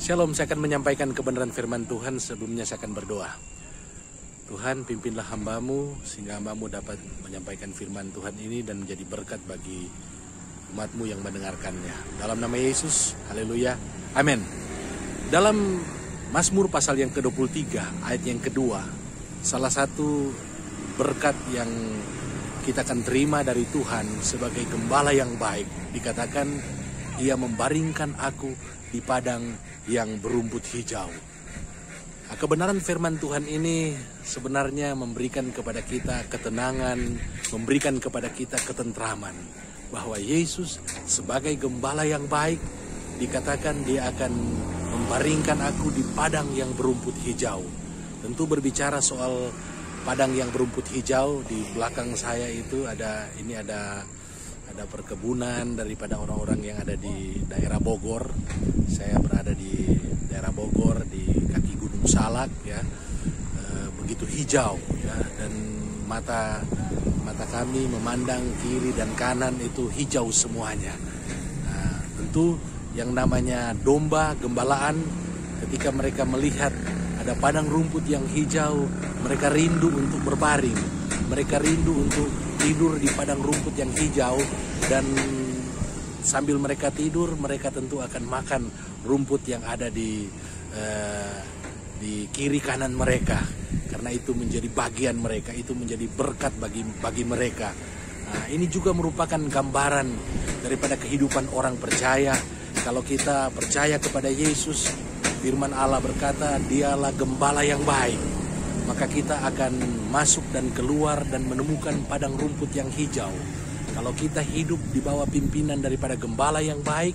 Shalom, saya akan menyampaikan kebenaran firman Tuhan. Sebelumnya saya akan berdoa. Tuhan, pimpinlah hamba-Mu sehingga hamba-Mu dapat menyampaikan firman Tuhan ini dan menjadi berkat bagi umat-Mu yang mendengarkannya. Dalam nama Yesus, haleluya, amin. Dalam Mazmur pasal yang ke-23, ayat yang kedua, salah satu berkat yang kita akan terima dari Tuhan sebagai gembala yang baik, dikatakan Ia membaringkan aku di padang yang berumput hijau. Nah, kebenaran firman Tuhan ini sebenarnya memberikan kepada kita ketenangan, memberikan kepada kita ketentraman, bahwa Yesus sebagai gembala yang baik, dikatakan Dia akan membaringkan aku di padang yang berumput hijau. Tentu berbicara soal padang yang berumput hijau, di belakang saya itu ada perkebunan daripada orang-orang yang ada di daerah Bogor. Saya berada di daerah Bogor, di kaki Gunung Salak, ya, begitu hijau, ya, dan mata kami memandang kiri dan kanan itu hijau semuanya. Nah, tentu yang namanya domba gembalaan, ketika mereka melihat ada padang rumput yang hijau, mereka rindu untuk berbaring, mereka rindu untuk tidur di padang rumput yang hijau, dan sambil mereka tidur, mereka tentu akan makan rumput yang ada di kiri kanan mereka, karena itu menjadi bagian mereka, itu menjadi berkat bagi mereka. Nah, ini juga merupakan gambaran daripada kehidupan orang percaya. Kalau kita percaya kepada Yesus, firman Allah berkata, Dialah gembala yang baik, maka kita akan masuk dan keluar dan menemukan padang rumput yang hijau. Kalau kita hidup di bawah pimpinan daripada gembala yang baik,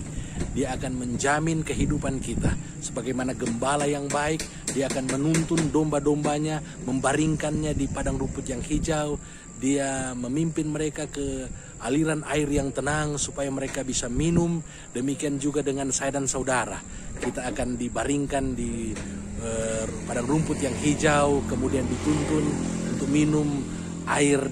Dia akan menjamin kehidupan kita. Sebagaimana gembala yang baik, Dia akan menuntun domba-dombanya, membaringkannya di padang rumput yang hijau. Dia memimpin mereka ke aliran air yang tenang supaya mereka bisa minum. Demikian juga dengan saya dan saudara. Kita akan dibaringkan di padang rumput yang hijau, kemudian dituntun untuk minum air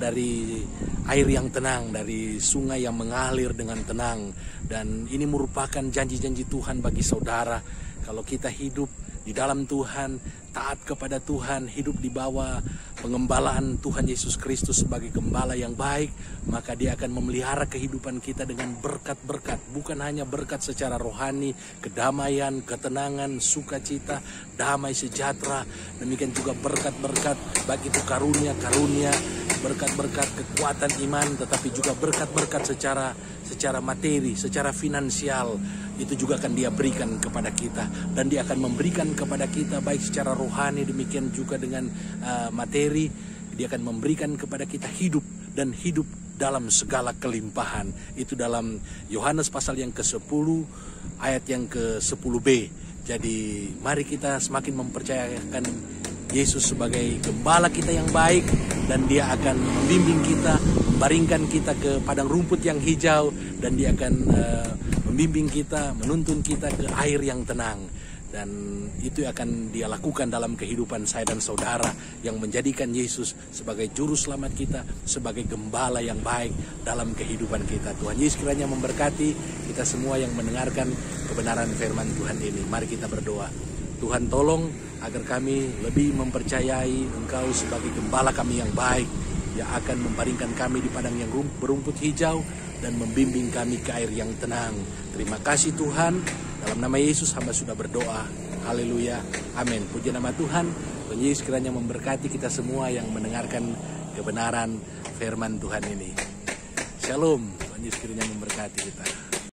yang tenang, dari sungai yang mengalir dengan tenang. Dan ini merupakan janji-janji Tuhan bagi saudara. Kalau kita hidup di dalam Tuhan, taat kepada Tuhan, hidup di bawah pengembalaan Tuhan Yesus Kristus sebagai gembala yang baik, maka Dia akan memelihara kehidupan kita dengan berkat-berkat. Bukan hanya berkat secara rohani, kedamaian, ketenangan, sukacita, damai sejahtera. Demikian juga berkat-berkat, baik itu karunia-karunia, berkat-berkat kekuatan iman, tetapi juga berkat-berkat secara materi, secara finansial. Itu juga akan Dia berikan kepada kita, dan Dia akan memberikan kepada kita baik secara rohani, demikian juga dengan materi. Dia akan memberikan kepada kita hidup, dan hidup dalam segala kelimpahan. Itu dalam Yohanes pasal yang ke-10 ayat yang ke-10b. Jadi mari kita semakin mempercayakan Yesus sebagai gembala kita yang baik, dan Dia akan membimbing kita, membaringkan kita ke padang rumput yang hijau, dan Dia akan membimbing kita, menuntun kita ke air yang tenang. Dan itu akan Dia lakukan dalam kehidupan saya dan saudara, yang menjadikan Yesus sebagai juru selamat kita, sebagai gembala yang baik dalam kehidupan kita. Tuhan Yesus kiranya memberkati kita semua yang mendengarkan kebenaran firman Tuhan ini. Mari kita berdoa. Tuhan, tolong agar kami lebih mempercayai Engkau sebagai gembala kami yang baik, yang akan membaringkan kami di padang yang berumput hijau dan membimbing kami ke air yang tenang. Terima kasih Tuhan. Dalam nama Yesus hamba sudah berdoa. Haleluya. Amin. Puji nama Tuhan. Tuhan Yesus kiranya memberkati kita semua yang mendengarkan kebenaran firman Tuhan ini. Shalom. Tuhan Yesus kiranya memberkati kita.